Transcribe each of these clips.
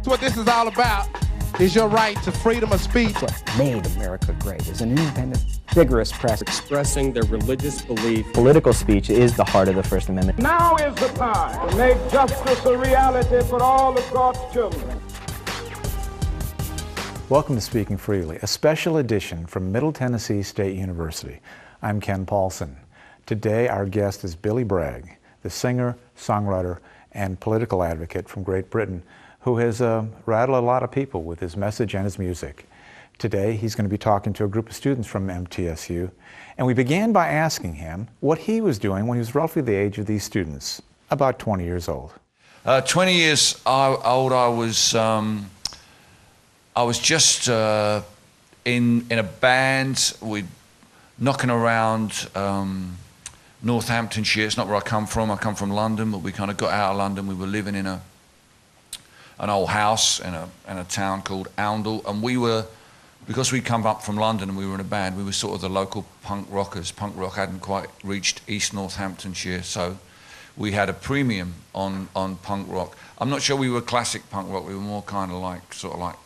What this is all about is your right to freedom of speech. What made America great is an independent, vigorous press expressing their religious belief. Political speech is the heart of the First Amendment. Now is the time to make justice a reality for all of God's children. Welcome to Speaking Freely, a special edition from Middle Tennessee State University. I'm Ken Paulson. Today our guest is Billy Bragg, the singer, songwriter, and political advocate from Great Britain, who has rattled a lot of people with his message and his music. Today he's going to be talking to a group of students from MTSU, and we began by asking him what he was doing when he was roughly the age of these students, about 20 years old. 20 years old, I was just in a band. We're knocking around Northamptonshire. It's not where I come from. I come from London, but we kind of got out of London. We were living in an old house in a town called Oundle, and we were, because we'd come up from London and we were in a band, we were sort of the local punk rockers. Punk rock hadn't quite reached East Northamptonshire, so we had a premium on punk rock. I'm not sure we were classic punk rock. We were more kind of like, sort of like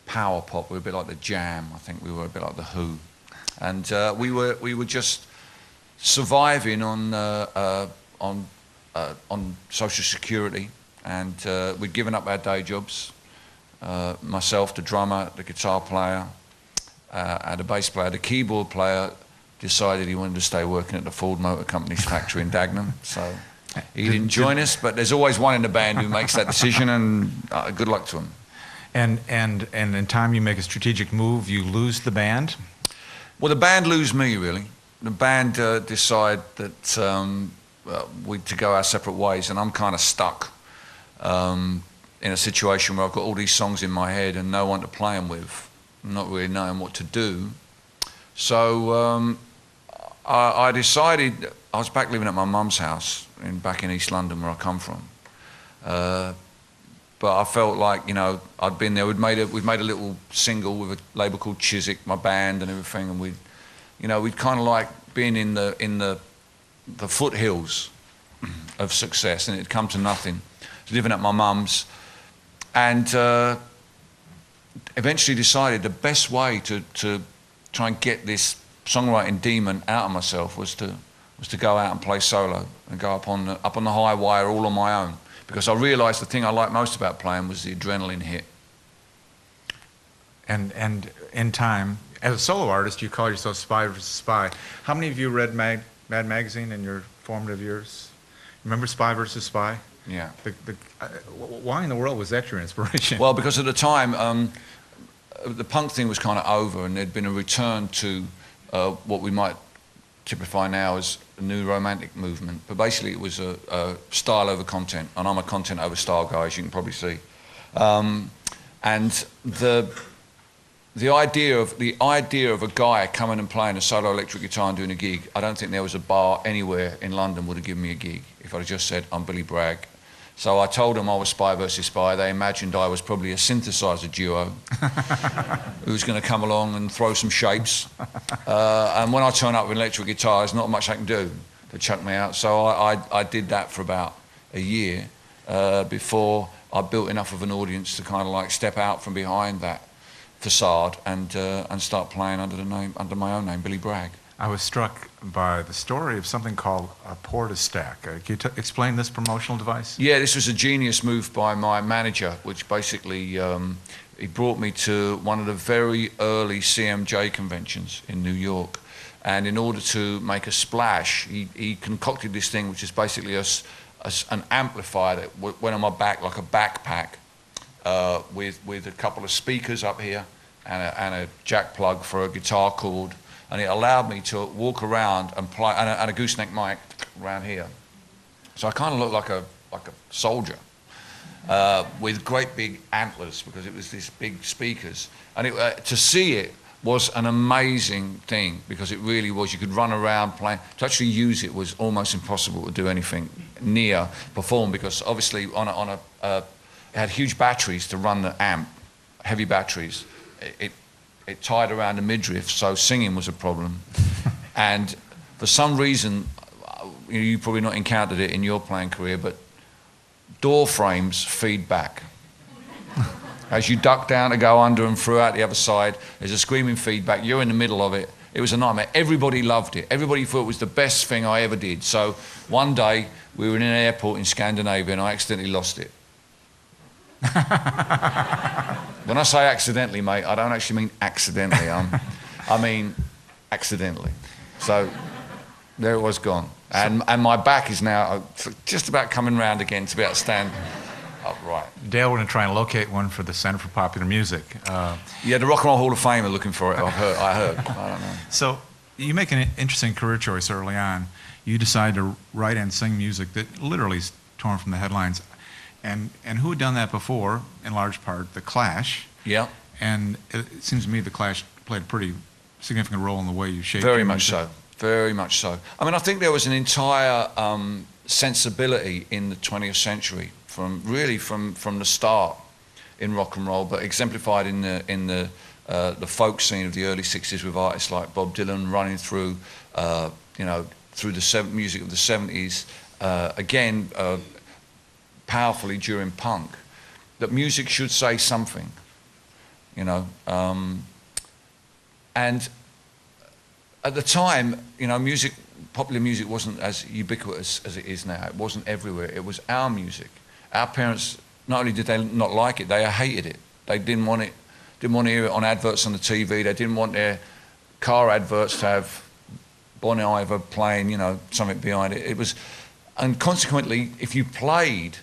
power pop. We were a bit like the Jam. I think we were a bit like the Who, and we were just surviving on Social Security. And we'd given up our day jobs. Myself, the drummer, the guitar player, and the bass player. The keyboard player decided he wanted to stay working at the Ford Motor Company's factory in Dagenham. So he didn't join us, but there's always one in the band who makes that decision, and good luck to him. And in time you make a strategic move, you lose the band? Well, the band lose me, really. The band decide that we're to go our separate ways, and I'm kind of stuck in a situation where I've got all these songs in my head and no one to play them with, not really knowing what to do. So I decided, I was back living at my mum's house back in East London where I come from. But I felt like, you know, I'd been there. We'd made a little single with a label called Chiswick, my band and everything, and we'd kind of like been in the foothills of success, and it'd come to nothing. Living at my mum's, and eventually decided the best way to try and get this songwriting demon out of myself was to go out and play solo and go up on the high wire all on my own, because I realised the thing I liked most about playing was the adrenaline hit. And in time, as a solo artist, you call yourself Spy versus Spy. How many of you read Mad Magazine in your formative years? Remember Spy versus Spy? Yeah. Why in the world was that your inspiration? Well, because at the time, the punk thing was kind of over, and there'd been a return to what we might typify now as a new romantic movement. But basically, it was a style over content, and I'm a content over style guy, as you can probably see. And the idea of a guy coming and playing a solo electric guitar and doing a gig, I don't think there was a bar anywhere in London would have given me a gig if I'd just said, I'm Billy Bragg. So I told them I was Spy versus Spy. They imagined I was probably a synthesizer duo who was going to come along and throw some shapes. And when I turn up with an electric guitar, there's not much I can do to chuck me out. So I did that for about a year before I built enough of an audience to kind of like step out from behind that facade and start playing under my own name, Billy Bragg. I was struck by the story of something called a Porta-Stack. Can you explain this promotional device? Yeah, this was a genius move by my manager, which basically he brought me to one of the very early CMJ conventions in New York, and in order to make a splash, he concocted this thing, which is basically an amplifier that went on my back like a backpack, with a couple of speakers up here and a jack plug for a guitar cord, and it allowed me to walk around and play, and a gooseneck mic around here. So I kind of looked like a soldier with great big antlers, because it was these big speakers, and to see it was an amazing thing, because it really was. You could run around playing. To actually use it was almost impossible to do anything near perform, because obviously it had huge batteries to run the amp, heavy batteries. It tied around the midriff, so singing was a problem. And for some reason, you probably not encountered it in your playing career, but door frames feed back. As you duck down to go under and through out the other side, there's a screaming feedback. You're in the middle of it. It was a nightmare. Everybody loved it. Everybody thought it was the best thing I ever did. So one day, we were in an airport in Scandinavia and I accidentally lost it. When I say accidentally, mate, I don't actually mean accidentally. I mean accidentally. So there it was, gone. And my back is now just about coming round again to be able to stand upright. Dale, we're going to try and locate one for the Center for Popular Music. Yeah, the Rock and Roll Hall of Fame are looking for it. I heard. I don't know. So you make an interesting career choice early on. You decide to write and sing music that literally is torn from the headlines. And who had done that before, in large part? The Clash. Yeah. And it seems to me the Clash played a pretty significant role in the way you shaped Very your much music. so. Very much so. I mean, I think there was an entire sensibility in the 20th century, from the start in rock and roll, but exemplified in the folk scene of the early 60s with artists like Bob Dylan running through, through the music of the 70s, again, powerfully during punk, that music should say something, and at the time, popular music wasn't as ubiquitous as it is now. It wasn't everywhere. It was our music. Our parents, not only did they not like it, they hated it. They didn't want it, didn't want to hear it on adverts on the TV. They didn't want their car adverts to have Bon Iver playing, something behind it. It was, and consequently, if you played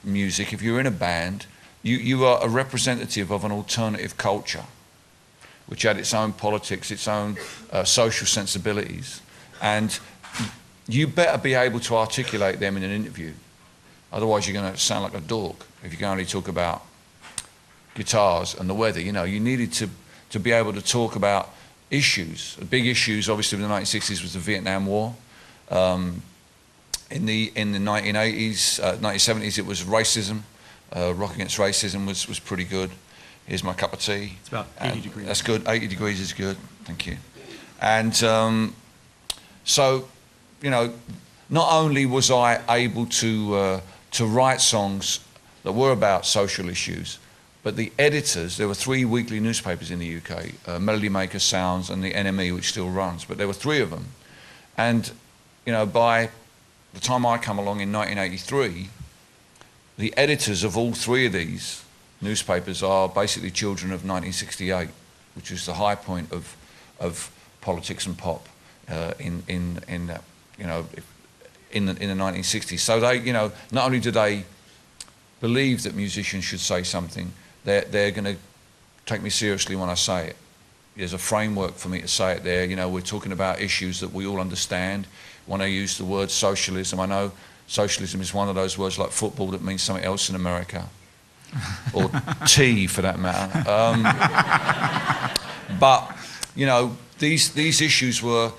music, if you were in a band, you are a representative of an alternative culture, which had its own politics, its own social sensibilities. And you better be able to articulate them in an interview. Otherwise, you're going to sound like a dork if you can only talk about guitars and the weather. You needed to be able to talk about issues. The big issues, obviously, in the 1960s was the Vietnam War. In the 1980s, 1970s, it was racism. Rock Against Racism was pretty good. Here's my cup of tea. It's about 80 degrees. That's good. 80 degrees is good. Thank you. And so, not only was I able to write songs that were about social issues, but the editors, there were 3 weekly newspapers in the UK, Melody Maker, Sounds, and the NME, which still runs, but there were 3 of them. And, by the time I come along in 1983, the editors of all 3 of these newspapers are basically children of 1968, which is the high point of politics and pop in the 1960s. So they, not only do they believe that musicians should say something, they're going to take me seriously when I say it. There's a framework for me to say it there. We're talking about issues that we all understand. When I use the word socialism, I know socialism is one of those words like football that means something else in America. Or tea, for that matter. But these issues were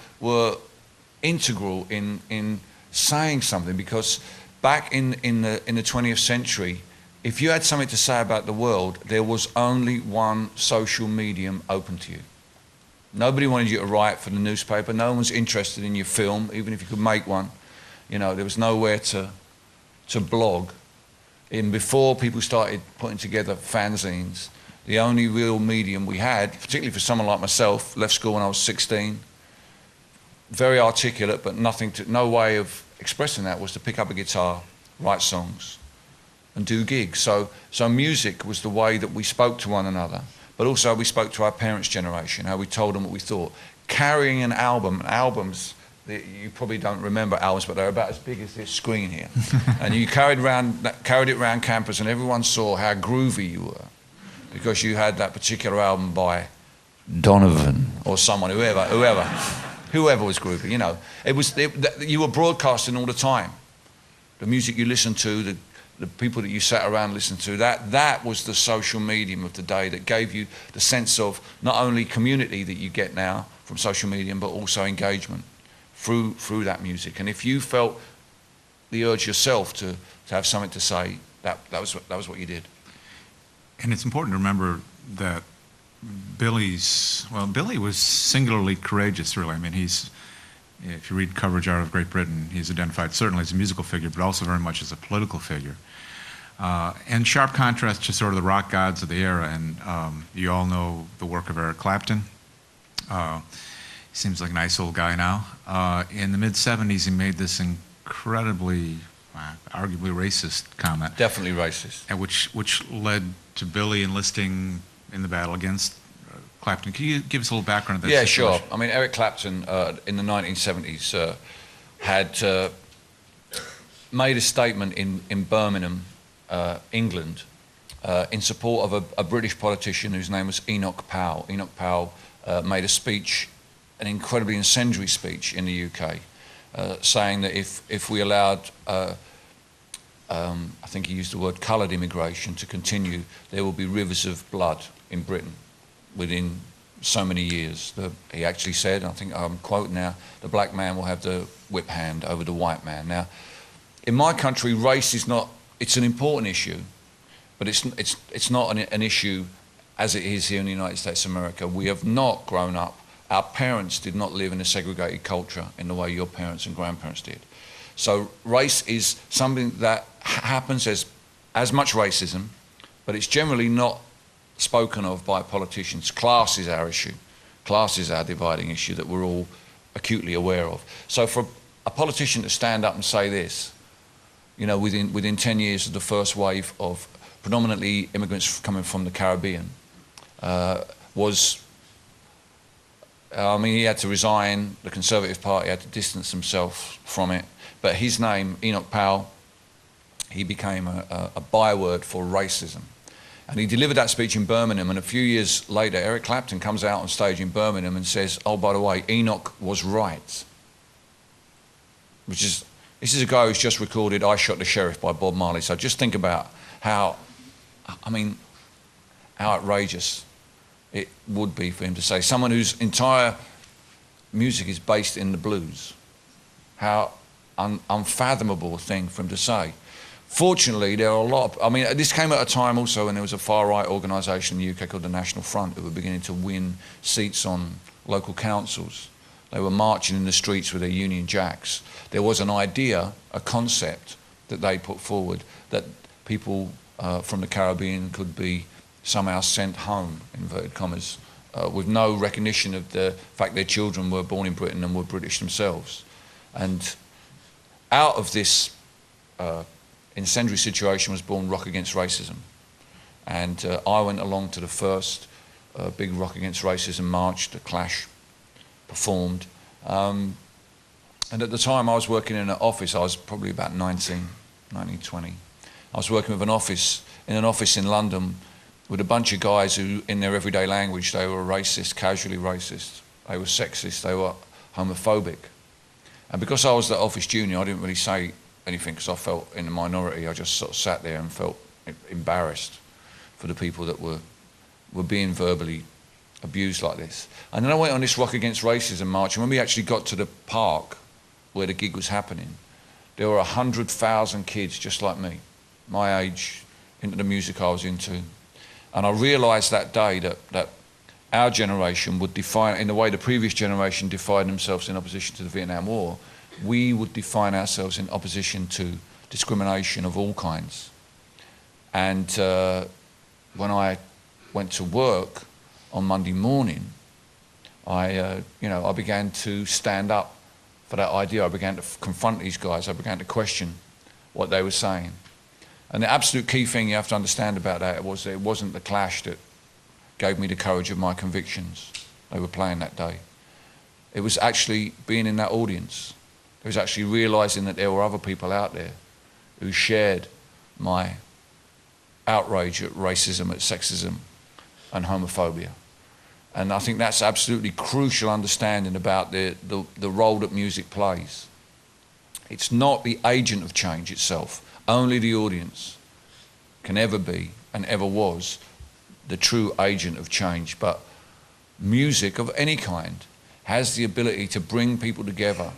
integral in saying something, because back in the 20th century, if you had something to say about the world, there was only one social medium open to you. Nobody wanted you to write for the newspaper. No one was interested in your film, even if you could make one. There was nowhere to blog. Even before people started putting together fanzines, the only real medium we had, particularly for someone like myself, left school when I was 16, very articulate, but no way of expressing that was to pick up a guitar, write songs, and do gigs. So music was the way that we spoke to one another, but also we spoke to our parents' generation, how we told them what we thought. Carrying an album, albums, you probably don't remember albums, but they're about as big as this screen here. And you carried it around campus, and everyone saw how groovy you were, because you had that particular album by Donovan or someone, whoever was groovy. You were broadcasting all the time. The music you listened to, the people that you sat around listening to, that was the social medium of the day that gave you the sense of not only community that you get now from social media, but also engagement through that music. And if you felt the urge yourself to have something to say, that was what you did. And it's important to remember that Billy was singularly courageous, really. I mean, if you read coverage out of Great Britain, he's identified certainly as a musical figure, but also very much as a political figure. In sharp contrast to sort of the rock gods of the era, and you all know the work of Eric Clapton. He seems like a nice old guy now. In the mid-'70s, he made this incredibly, arguably racist comment. Definitely racist. And which led to Billy enlisting in the battle against Clapton. Can you give us a little background of that situation? Sure. I mean, Eric Clapton in the 1970s had made a statement in Birmingham, England, in support of a British politician whose name was Enoch Powell. Enoch Powell made a speech, an incredibly incendiary speech in the UK, saying that if we allowed, I think he used the word coloured immigration to continue, there will be rivers of blood in Britain within so many years. He actually said, I think I'm quoting now, the black man will have the whip hand over the white man. Now, in my country, race is not, it's an important issue, but it's not an issue as it is here in the United States of America. We have not grown up, our parents did not live in a segregated culture in the way your parents and grandparents did. So race is something that happens as much racism, but it's generally not spoken of by politicians. Class is our issue. Class is our dividing issue that we're all acutely aware of. So for a politician to stand up and say this, you know, within 10 years of the first wave of predominantly immigrants coming from the Caribbean, I mean, he had to resign, the Conservative Party had to distance himself from it, but his name, Enoch Powell, he became a byword for racism. And he delivered that speech in Birmingham, and a few years later, Eric Clapton comes out on stage in Birmingham and says, oh, by the way, Enoch was right. This is a guy who's just recorded I Shot the Sheriff by Bob Marley. So just think about how outrageous it would be for him to say, someone whose entire music is based in the blues, how unfathomable a thing for him to say. Fortunately, there are a lot of, I mean, this came at a time also when there was a far-right organisation in the UK called the National Front who were beginning to win seats on local councils. They were marching in the streets with their Union Jacks. There was an idea, a concept that they put forward that people from the Caribbean could be somehow sent home, inverted commas, with no recognition of the fact their children were born in Britain and were British themselves. And out of this incendiary situation was born Rock Against Racism. And I went along to the first big Rock Against Racism march, the Clash performed. And at the time I was working in an office, I was probably about 19, 20. I was working with an office in London with a bunch of guys who, in their everyday language, they were racist, casually racist. They were sexist, they were homophobic. And because I was the office junior, I didn't really say anything because I felt in the minority. I just sort of sat there and felt embarrassed for the people that were being verbally abused like this. And then I went on this Rock Against Racism march, and when we actually got to the park where the gig was happening, there were 100,000 kids just like me, my age, into the music I was into. And I realised that day that our generation would define, in the way the previous generation defined themselves in opposition to the Vietnam War, we would define ourselves in opposition to discrimination of all kinds. And when I went to work on Monday morning, I began to stand up for that idea. I began to confront these guys. I began to question what they were saying. And the absolute key thing you have to understand about that was that it wasn't the Clash that gave me the courage of my convictions they were playing that day. It was actually being in that audience. It was actually realising that there were other people out there who shared my outrage at racism, at sexism and homophobia. And I think that's absolutely crucial understanding about the role that music plays. It's not the agent of change itself. Only the audience can ever be and ever was the true agent of change. But music of any kind has the ability to bring people together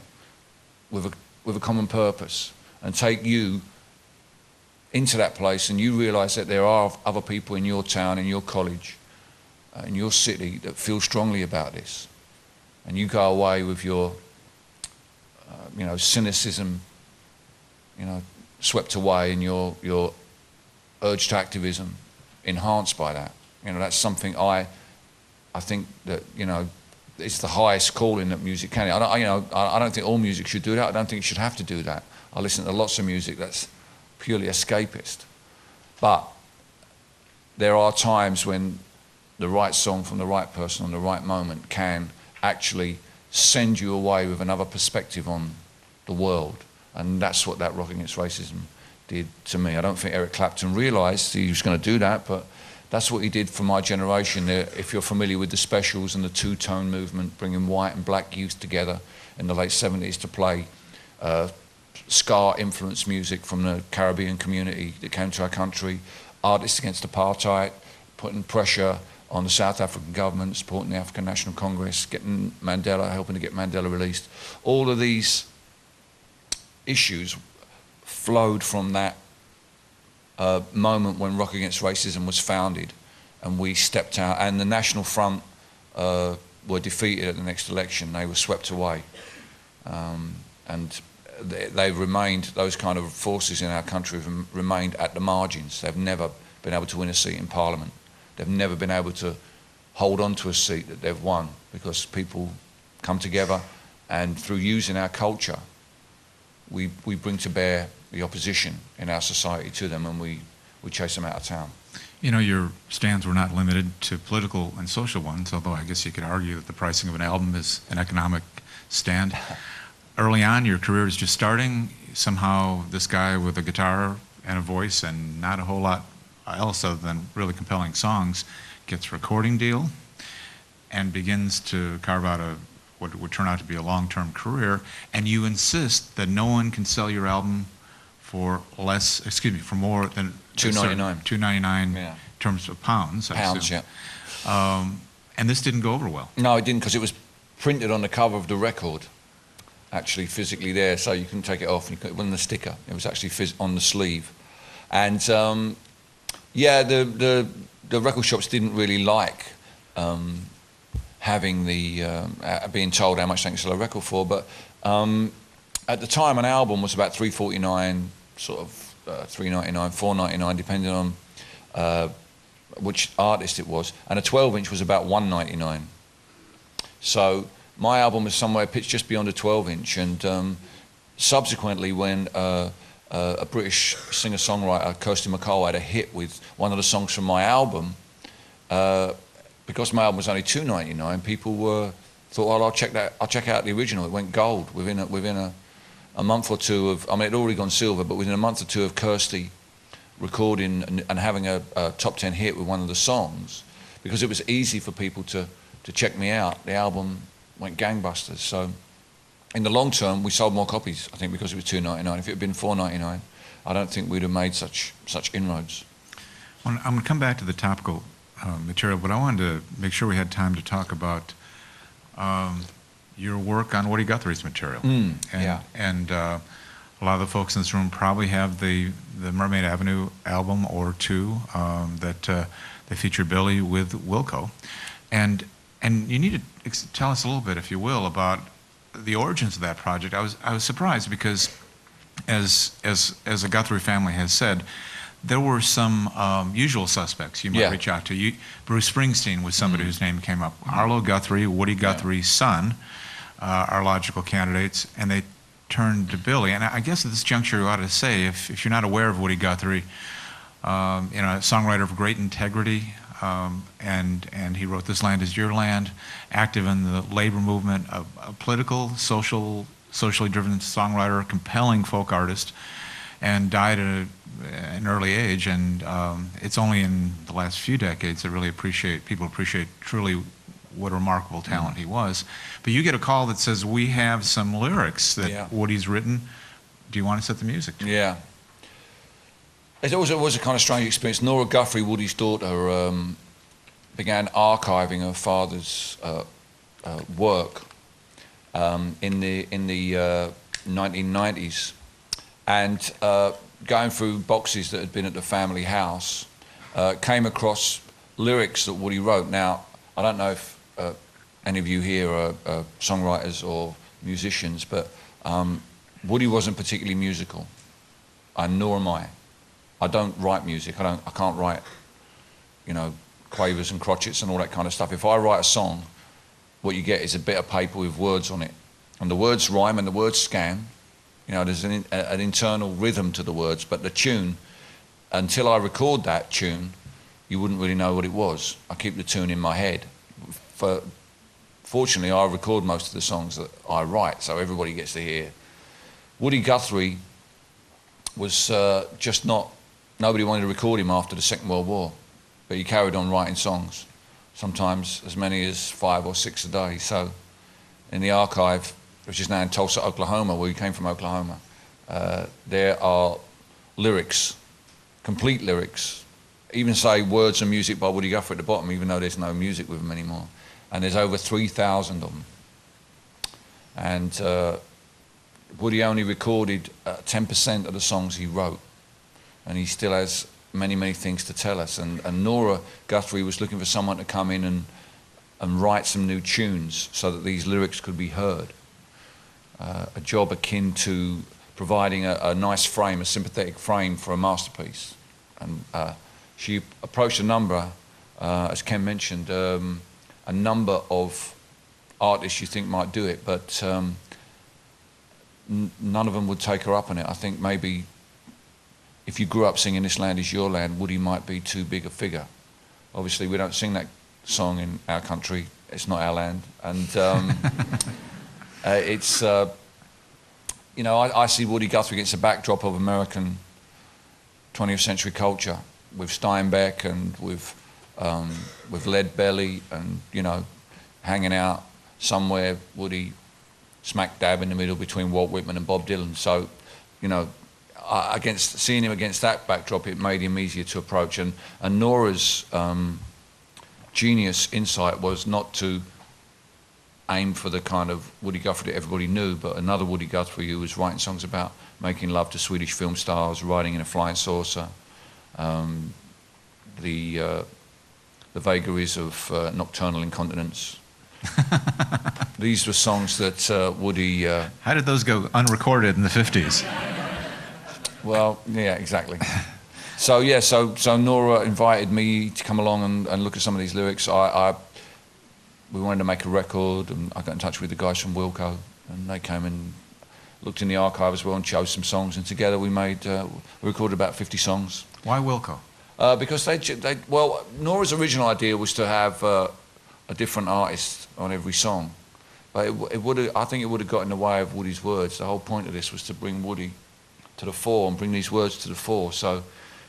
with a common purpose and take you into that place, and you realise that there are other people in your town, in your college, in your city that feel strongly about this. And you go away with your cynicism, swept away, and your urge to activism enhanced by that. You know, that's something I think that, you know, it's the highest calling that music can. I don't think all music should do that. I don't think it should have to do that. I listen to lots of music that's purely escapist. But there are times when the right song from the right person on the right moment can actually send you away with another perspective on the world. And that's what that Rock Against Racism did to me. I don't think Eric Clapton realised he was going to do that, but that's what he did for my generation. If you're familiar with the Specials and the two-tone movement, bringing white and black youth together in the late 70s to play ska-influenced music from the Caribbean community that came to our country, artists against apartheid, putting pressure on the South African government, supporting the African National Congress, getting Mandela, helping to get Mandela released. All of these issues flowed from that moment when Rock Against Racism was founded, and we stepped out, and the National Front were defeated at the next election. They were swept away. And they've remained, those kind of forces in our country have remained at the margins. They've never been able to win a seat in Parliament. They've never been able to hold on to a seat that they've won, because people come together, and through using our culture, we bring to bear the opposition in our society to them, and we chase them out of town. You know, your stands were not limited to political and social ones, although I guess you could argue that the pricing of an album is an economic stand. Early on, your career is just starting. Somehow this guy with a guitar and a voice and not a whole lot else other than really compelling songs gets a recording deal and begins to carve out what would turn out to be a long-term career, and you insist that no one can sell your album for more than $2.99. $2.99 Yeah. in terms of pounds. Pounds, yeah. And this didn't go over well. No, it didn't, because it was printed on the cover of the record, actually physically there, so you couldn't take it off. It wasn't a sticker. It was actually on the sleeve. And yeah, the record shops didn't really like having being told how much they can sell a record for. But at the time, an album was about $3.49, sort of $3.99, $4.99, depending on which artist it was, and a 12-inch was about $1.99. So my album was somewhere pitched just beyond a 12-inch, and subsequently, when a British singer-songwriter, Kirsty MacColl, had a hit with one of the songs from my album, because my album was only $2.99, people thought, well, I'll check out the original. It went gold within a month or two of, I mean, it'd already gone silver, but within a month or two of Kirsty recording and having a top 10 hit with one of the songs, because it was easy for people to check me out, the album went gangbusters. So in the long term, we sold more copies, I think, because it was $2.99. If it had been $4.99, I don't think we'd have made such inroads. Well, I'm going to come back to the topical material, but I wanted to make sure we had time to talk about your work on Woody Guthrie's material. And a lot of the folks in this room probably have the Mermaid Avenue album or two that they feature Billy with Wilco. And you need to tell us a little bit, if you will, about the origins of that project. I was surprised because, as a Guthrie family has said, there were some usual suspects you might reach out to. Bruce Springsteen was somebody whose name came up. Arlo Guthrie, Woody Guthrie's son, are logical candidates, and they turned to Billy. And I guess at this juncture you ought to say, if you're not aware of Woody Guthrie, a songwriter of great integrity, and he wrote This Land Is Your Land, active in the labor movement, a political, socially driven songwriter, compelling folk artist, and died at an early age. And it's only in the last few decades that really people appreciate truly what a remarkable talent he was. But you get a call that says, we have some lyrics that Woody's written. Do you want to set the music to? Yeah. It was a kind of strange experience. Nora Guthrie, Woody's daughter, began archiving her father's work in the 1990s, and going through boxes that had been at the family house, came across lyrics that Woody wrote. Now, I don't know if any of you here are songwriters or musicians, but Woody wasn't particularly musical, and nor am I. I don't write music. I can't write, you know, quavers and crotchets and all that kind of stuff. If I write a song, what you get is a bit of paper with words on it, and the words rhyme and the words scan. You know, there's an internal rhythm to the words, but the tune, until I record that tune, you wouldn't really know what it was. I keep the tune in my head. Fortunately, I record most of the songs that I write, so everybody gets to hear. Woody Guthrie was just not, nobody wanted to record him after the Second World War, but he carried on writing songs, sometimes as many as 5 or 6 a day. So in the archive, which is now in Tulsa, Oklahoma, where he came from, Oklahoma, there are lyrics, complete lyrics, even say words and music by Woody Guthrie at the bottom, even though there's no music with him anymore. And there's over 3,000 of them. And Woody only recorded 10% of the songs he wrote, and he still has many, many things to tell us. And Nora Guthrie was looking for someone to come in and write some new tunes so that these lyrics could be heard. A job akin to providing a nice frame, a sympathetic frame for a masterpiece. And she approached a number, as Ken mentioned, a number of artists you think might do it, but none of them would take her up on it. I think maybe if you grew up singing This Land Is Your Land, Woody might be too big a figure. Obviously, we don't sing that song in our country. It's not our land. And it's, you know, I see Woody Guthrie against the backdrop of American 20th century culture, with Steinbeck and with Lead Belly, and, you know, hanging out somewhere, Woody smack dab in the middle between Walt Whitman and Bob Dylan. So, you know, seeing him against that backdrop, it made him easier to approach. And Nora's genius insight was not to aim for the kind of Woody Guthrie that everybody knew, but another Woody Guthrie who was writing songs about making love to Swedish film stars, riding in a flying saucer, the vagaries of nocturnal incontinence. These were songs that Woody... How did those go unrecorded in the 50s? Well, yeah, exactly. So yeah, so Nora invited me to come along and look at some of these lyrics. We wanted to make a record, and I got in touch with the guys from Wilco, and they came and looked in the archive as well and chose some songs, and together we recorded about 50 songs. Why Wilco? Because well, Nora's original idea was to have a different artist on every song, but I think it would have got in the way of Woody's words. The whole point of this was to bring Woody to the fore and bring these words to the fore. So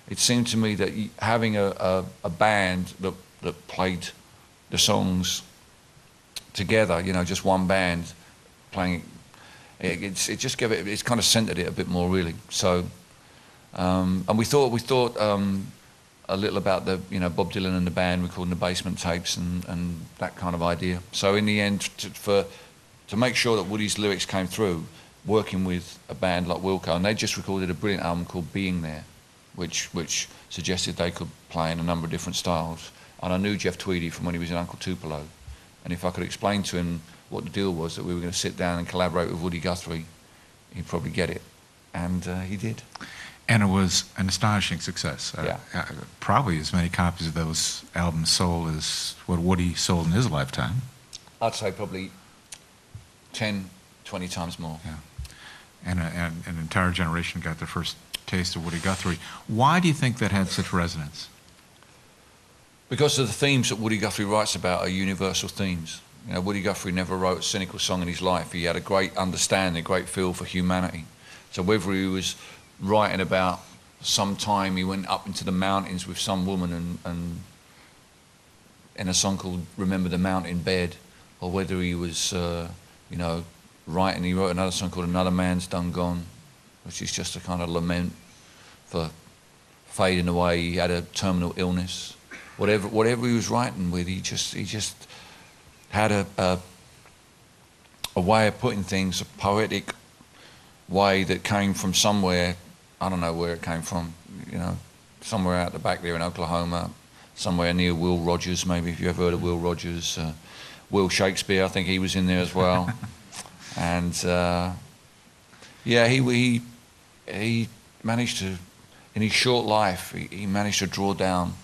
it seemed to me that having a band that played the songs together, you know, just one band playing it just gave it, it's kind of centered it a bit more, really. So and we thought a little about the, you know, Bob Dylan and the band recording the basement tapes and that kind of idea. So in the end, to make sure that Woody's lyrics came through, working with a band like Wilco, and they just recorded a brilliant album called Being There, which suggested they could play in a number of different styles. And I knew Jeff Tweedy from when he was in Uncle Tupelo, and if I could explain to him what the deal was, that we were going to sit down and collaborate with Woody Guthrie, he'd probably get it, and he did. And it was an astonishing success. Yeah. Probably as many copies of those albums sold as what Woody sold in his lifetime. I'd say probably 10, 20 times more. Yeah. And an entire generation got their first taste of Woody Guthrie. Why do you think that had such resonance? Because of the themes that Woody Guthrie writes about are universal themes. You know, Woody Guthrie never wrote a cynical song in his life. He had a great understanding, a great feel for humanity. So whether he was writing about some time he went up into the mountains with some woman and in a song called Remember the Mountain Bed, or whether he was, you know, writing, he wrote another song called Another Man's Done Gone, which is just a kind of lament for fading away. He had a terminal illness. Whatever he was writing with, he just had a way of putting things, a poetic way that came from somewhere. I don't know where it came from, you know, somewhere out the back there in Oklahoma, somewhere near Will Rogers, maybe, if you ever heard of Will Rogers. Will Shakespeare, I think he was in there as well. And yeah, he managed to in his short life, he managed to draw down,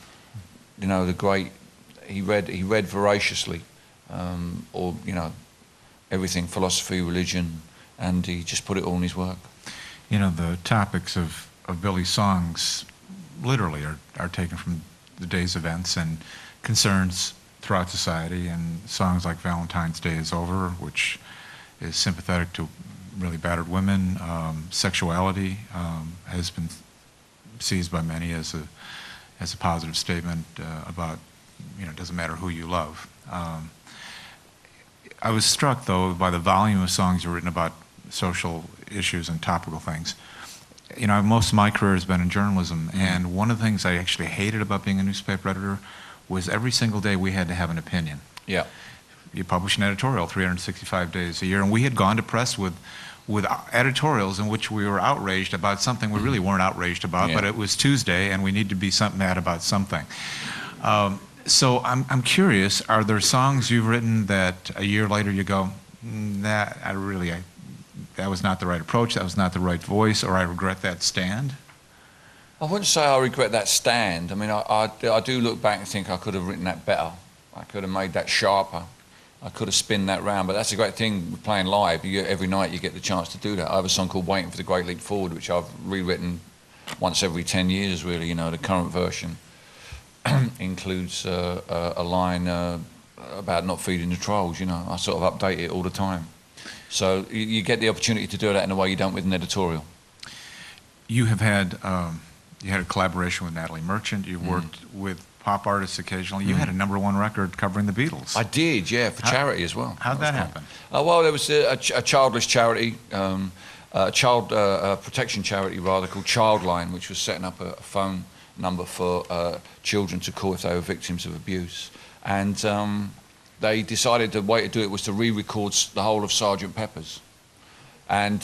you know, the great. He read voraciously, or you know, everything, philosophy, religion, and he just put it all in his work. You know, the topics of Billy's songs literally are taken from the day's events and concerns throughout society, and songs like Valentine's Day is Over, which is sympathetic to really battered women. Sexuality has been seized by many as a positive statement about, you know, it doesn't matter who you love. I was struck, though, by the volume of songs you've written about social issues and topical things. You know, most of my career has been in journalism, and one of the things I actually hated about being a newspaper editor was every single day we had to have an opinion. Yeah. You publish an editorial 365 days a year, and we had gone to press with editorials in which we were outraged about something we really weren't outraged about, but it was Tuesday and we need to be mad about something. So I'm curious, are there songs you've written that a year later you go, that was not the right approach, that was not the right voice, or I regret that stand? I wouldn't say I regret that stand. I mean, I do look back and think I could have written that better. I could have made that sharper. I could have spinned that round, but that's a great thing with playing live. Every night you get the chance to do that. I have a song called Waiting for the Great Leap Forward, which I've rewritten once every 10 years, really. You know, the current version includes a line about not feeding the trolls, you know. I sort of update it all the time. So you get the opportunity to do that in a way you don't with an editorial. You have had, you had a collaboration with Natalie Merchant. You've worked with pop artists occasionally. You had a #1 record covering the Beatles. I did, yeah, for charity as well. How'd that happen? Well, there was a childless charity, a child protection charity rather, called Childline, which was setting up a phone number for children to call if they were victims of abuse. And they decided the way to do it was to re-record the whole of Sgt. Pepper's. And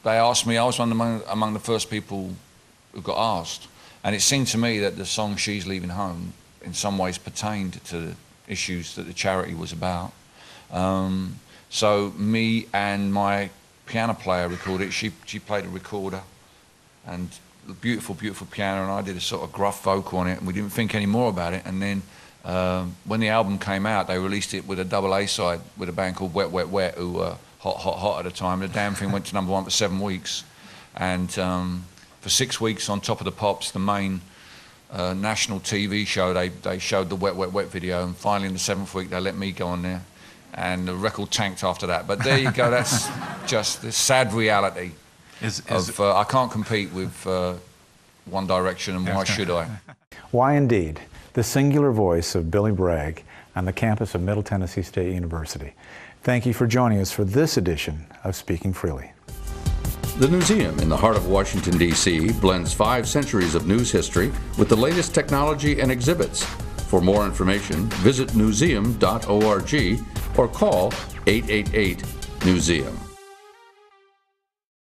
they asked me, I was among the first people who got asked. And it seemed to me that the song She's Leaving Home in some ways pertained to the issues that the charity was about. So me and my piano player recorded it. She played a recorder and a beautiful, beautiful piano, and I did a sort of gruff vocal on it, and we didn't think any more about it. And then when the album came out, they released it with a double A side with a band called Wet, Wet, Wet, who were hot, hot, hot at the time. The damn thing went to #1 for 7 weeks. And for 6 weeks on Top of the Pops, the main national TV show, they showed the Wet, Wet, Wet video, and finally in the 7th week they let me go on there, and the record tanked after that. But there you go, that's just the sad reality of I can't compete with One Direction, and why should I? Why indeed, the singular voice of Billy Bragg on the campus of Middle Tennessee State University. Thank you for joining us for this edition of Speaking Freely. The Newseum in the heart of Washington, D.C. blends 5 centuries of news history with the latest technology and exhibits. For more information, visit newseum.org or call 888-NEWSEUM.